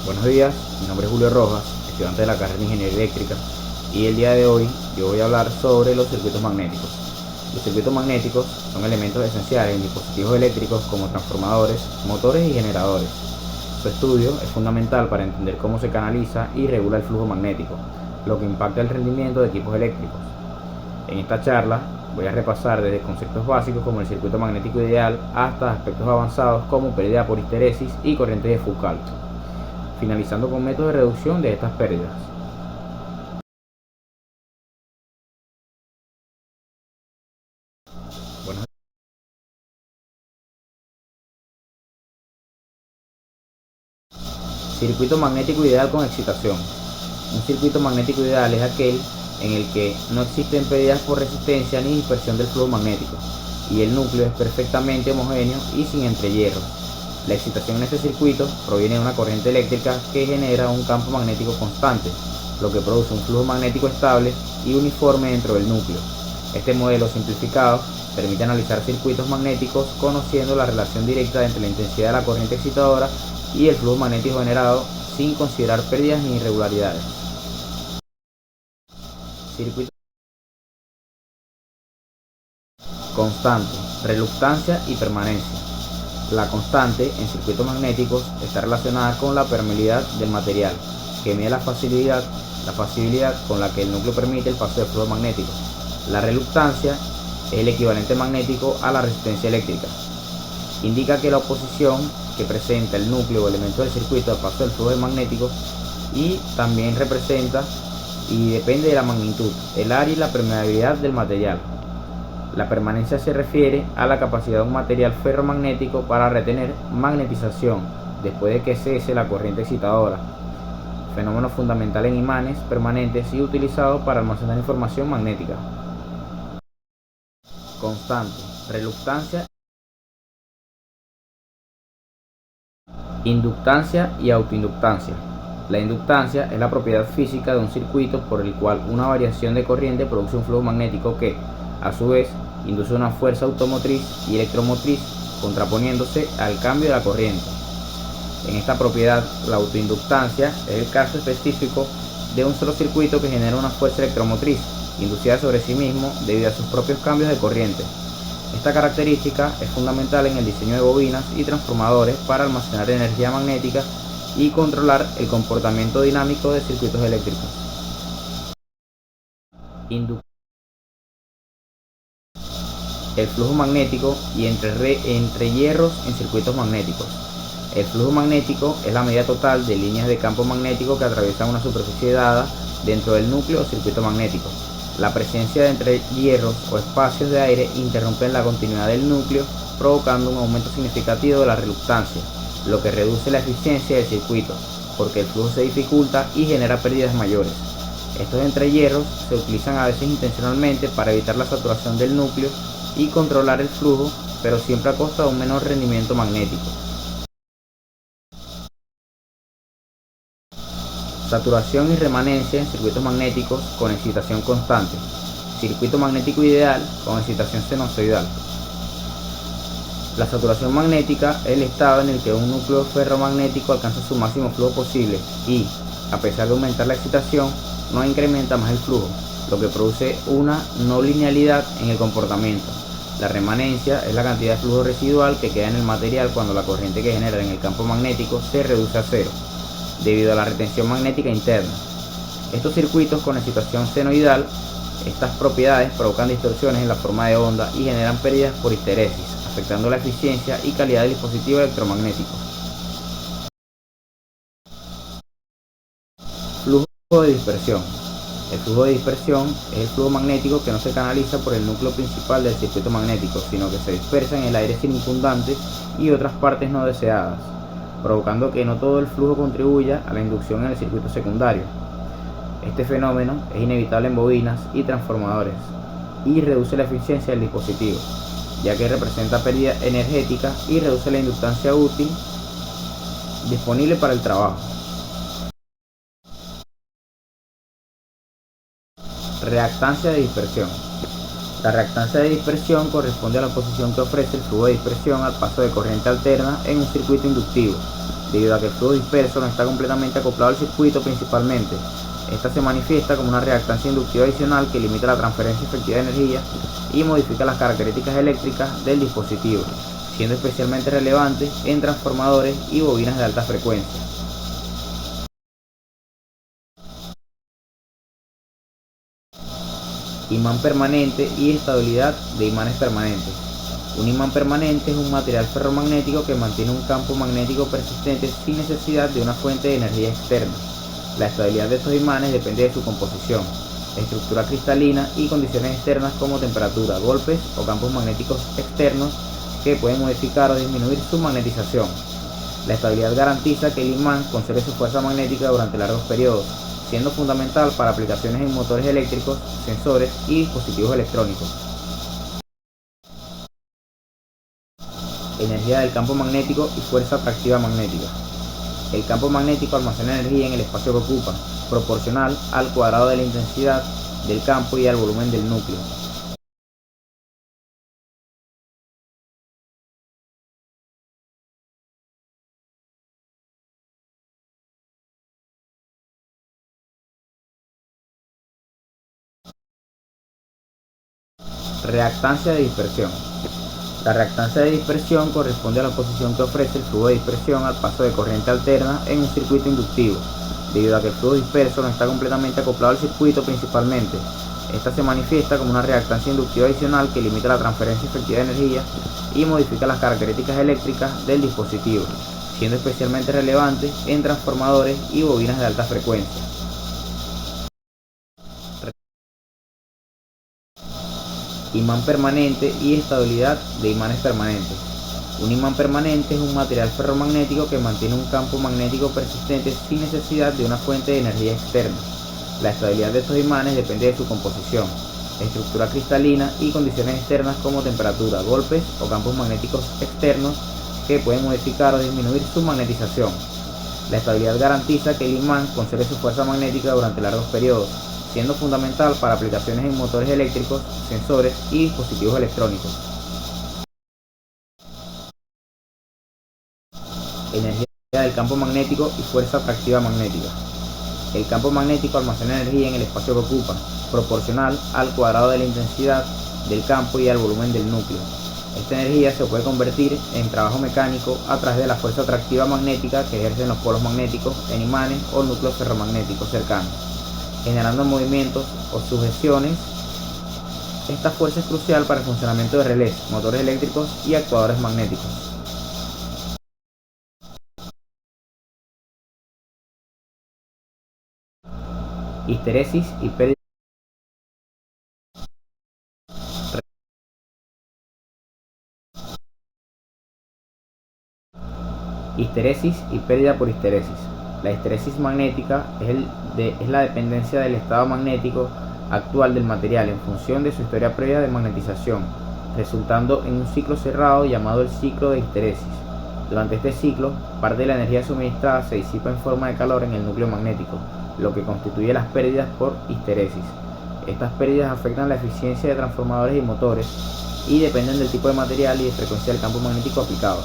Buenos días, mi nombre es Julio Rojas, estudiante de la carrera de Ingeniería Eléctrica, y el día de hoy yo voy a hablar sobre los circuitos magnéticos. Los circuitos magnéticos son elementos esenciales en dispositivos eléctricos como transformadores, motores y generadores. Su estudio es fundamental para entender cómo se canaliza y regula el flujo magnético, lo que impacta el rendimiento de equipos eléctricos. En esta charla voy a repasar desde conceptos básicos como el circuito magnético ideal hasta aspectos avanzados como pérdida por histeresis y corriente de Foucault, finalizando con métodos de reducción de estas pérdidas. Bueno, circuito magnético ideal con excitación. Un circuito magnético ideal es aquel en el que no existen pérdidas por resistencia ni dispersión del flujo magnético, y el núcleo es perfectamente homogéneo y sin entrehierros. La excitación en este circuito proviene de una corriente eléctrica que genera un campo magnético constante, lo que produce un flujo magnético estable y uniforme dentro del núcleo. Este modelo simplificado permite analizar circuitos magnéticos conociendo la relación directa entre la intensidad de la corriente excitadora y el flujo magnético generado sin considerar pérdidas ni irregularidades. Circuito constante, reluctancia y permanencia. La constante en circuitos magnéticos está relacionada con la permeabilidad del material, que mide la facilidad con la que el núcleo permite el paso del flujo magnético. La reluctancia es el equivalente magnético a la resistencia eléctrica. Indica que la oposición que presenta el núcleo o elemento del circuito al paso del flujo magnético, y también representa y depende de la magnitud, el área y la permeabilidad del material. La permanencia se refiere a la capacidad de un material ferromagnético para retener magnetización después de que cese la corriente excitadora, fenómeno fundamental en imanes permanentes y utilizado para almacenar información magnética. Constante, reluctancia, inductancia y autoinductancia. La inductancia es la propiedad física de un circuito por el cual una variación de corriente produce un flujo magnético que, a su vez, induce una fuerza automotriz y electromotriz, contraponiéndose al cambio de la corriente. En esta propiedad, la autoinductancia es el caso específico de un solo circuito que genera una fuerza electromotriz inducida sobre sí mismo debido a sus propios cambios de corriente. Esta característica es fundamental en el diseño de bobinas y transformadores para almacenar energía magnética y controlar el comportamiento dinámico de circuitos eléctricos. El flujo magnético y entre hierros en circuitos magnéticos. El flujo magnético es la medida total de líneas de campo magnético que atraviesan una superficie dada dentro del núcleo o circuito magnético. La presencia de entrehierros o espacios de aire interrumpen la continuidad del núcleo, provocando un aumento significativo de la reluctancia, lo que reduce la eficiencia del circuito, porque el flujo se dificulta y genera pérdidas mayores. Estos entrehierros se utilizan a veces intencionalmente para evitar la saturación del núcleo y controlar el flujo, pero siempre a costa de un menor rendimiento magnético. Saturación y remanencia en circuitos magnéticos con excitación constante. Circuito magnético ideal con excitación sinusoidal. La saturación magnética es el estado en el que un núcleo ferromagnético alcanza su máximo flujo posible y, a pesar de aumentar la excitación, no incrementa más el flujo, lo que produce una no linealidad en el comportamiento. La remanencia es la cantidad de flujo residual que queda en el material cuando la corriente que genera en el campo magnético se reduce a cero, debido a la retención magnética interna. Estos circuitos con excitación senoidal, estas propiedades provocan distorsiones en la forma de onda y generan pérdidas por histeresis, afectando la eficiencia y calidad del dispositivo electromagnético. Flujo de dispersión. El flujo de dispersión es el flujo magnético que no se canaliza por el núcleo principal del circuito magnético, sino que se dispersa en el aire circundante y otras partes no deseadas, provocando que no todo el flujo contribuya a la inducción en el circuito secundario. Este fenómeno es inevitable en bobinas y transformadores y reduce la eficiencia del dispositivo, ya que representa pérdida energética y reduce la inductancia útil disponible para el trabajo. Reactancia de dispersión. La reactancia de dispersión corresponde a la oposición que ofrece el flujo de dispersión al paso de corriente alterna en un circuito inductivo. debido a que el flujo disperso no está completamente acoplado al circuito principalmente. Esta se manifiesta como una reactancia inductiva adicional que limita la transferencia efectiva de energía y modifica las características eléctricas del dispositivo, siendo especialmente relevante en transformadores y bobinas de alta frecuencia. Imán permanente y estabilidad de imanes permanentes. Un imán permanente es un material ferromagnético que mantiene un campo magnético persistente sin necesidad de una fuente de energía externa. La estabilidad de estos imanes depende de su composición, estructura cristalina y condiciones externas como temperatura, golpes o campos magnéticos externos que pueden modificar o disminuir su magnetización. La estabilidad garantiza que el imán conserve su fuerza magnética durante largos periodos, siendo fundamental para aplicaciones en motores eléctricos, sensores y dispositivos electrónicos. Energía del campo magnético y fuerza atractiva magnética. El campo magnético almacena energía en el espacio que ocupa, proporcional al cuadrado de la intensidad del campo y al volumen del núcleo. Reactancia de dispersión. La reactancia de dispersión corresponde a la oposición que ofrece el flujo de dispersión al paso de corriente alterna en un circuito inductivo, debido a que el flujo disperso no está completamente acoplado al circuito principalmente. Esta se manifiesta como una reactancia inductiva adicional que limita la transferencia efectiva de energía y modifica las características eléctricas del dispositivo, siendo especialmente relevante en transformadores y bobinas de alta frecuencia. Imán permanente y estabilidad de imanes permanentes. Un imán permanente es un material ferromagnético que mantiene un campo magnético persistente sin necesidad de una fuente de energía externa. La estabilidad de estos imanes depende de su composición, estructura cristalina y condiciones externas como temperatura, golpes o campos magnéticos externos que pueden modificar o disminuir su magnetización. La estabilidad garantiza que el imán conserve su fuerza magnética durante largos periodos, siendo fundamental para aplicaciones en motores eléctricos, sensores y dispositivos electrónicos. Energía del campo magnético y fuerza atractiva magnética. El campo magnético almacena energía en el espacio que ocupa, proporcional al cuadrado de la intensidad del campo y al volumen del núcleo. Esta energía se puede convertir en trabajo mecánico a través de la fuerza atractiva magnética que ejercen los polos magnéticos en imanes o núcleos ferromagnéticos cercanos, generando movimientos o sujeciones. Esta fuerza es crucial para el funcionamiento de relés, motores eléctricos y actuadores magnéticos. Histeresis y pérdida. Histeresis y pérdida por histeresis. La histeresis magnética es la dependencia del estado magnético actual del material en función de su historia previa de magnetización, resultando en un ciclo cerrado llamado el ciclo de histeresis. Durante este ciclo, parte de la energía suministrada se disipa en forma de calor en el núcleo magnético, lo que constituye las pérdidas por histeresis. Estas pérdidas afectan la eficiencia de transformadores y motores y dependen del tipo de material y de frecuencia del campo magnético aplicado.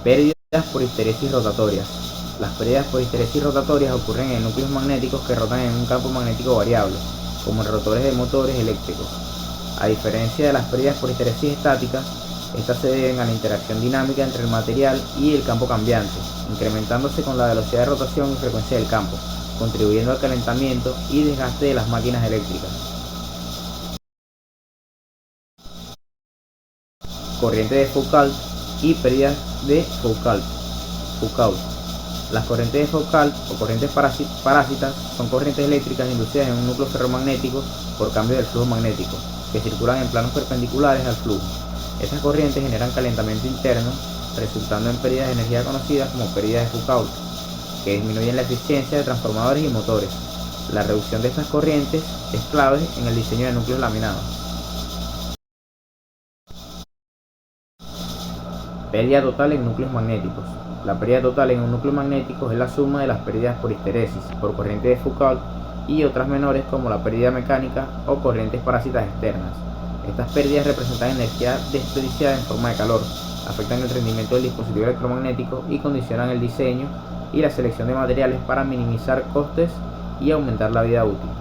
Pérdidas por histeresis rotatorias. Las pérdidas por histeresis rotatorias ocurren en núcleos magnéticos que rotan en un campo magnético variable, como en rotores de motores eléctricos. A diferencia de las pérdidas por histeresis estáticas, estas se deben a la interacción dinámica entre el material y el campo cambiante, incrementándose con la velocidad de rotación y frecuencia del campo, contribuyendo al calentamiento y desgaste de las máquinas eléctricas. Corriente de Foucault y pérdidas de Foucault. Las corrientes de Foucault o corrientes parásitas son corrientes eléctricas inducidas en un núcleo ferromagnético por cambio del flujo magnético, que circulan en planos perpendiculares al flujo. Estas corrientes generan calentamiento interno, resultando en pérdidas de energía conocidas como pérdidas de Foucault, que disminuyen la eficiencia de transformadores y motores. La reducción de estas corrientes es clave en el diseño de núcleos laminados. Pérdida total en núcleos magnéticos. La pérdida total en un núcleo magnético es la suma de las pérdidas por histeresis, por corriente de Foucault y otras menores como la pérdida mecánica o corrientes parásitas externas. Estas pérdidas representan energía desperdiciada en forma de calor, afectan el rendimiento del dispositivo electromagnético y condicionan el diseño y la selección de materiales para minimizar costes y aumentar la vida útil.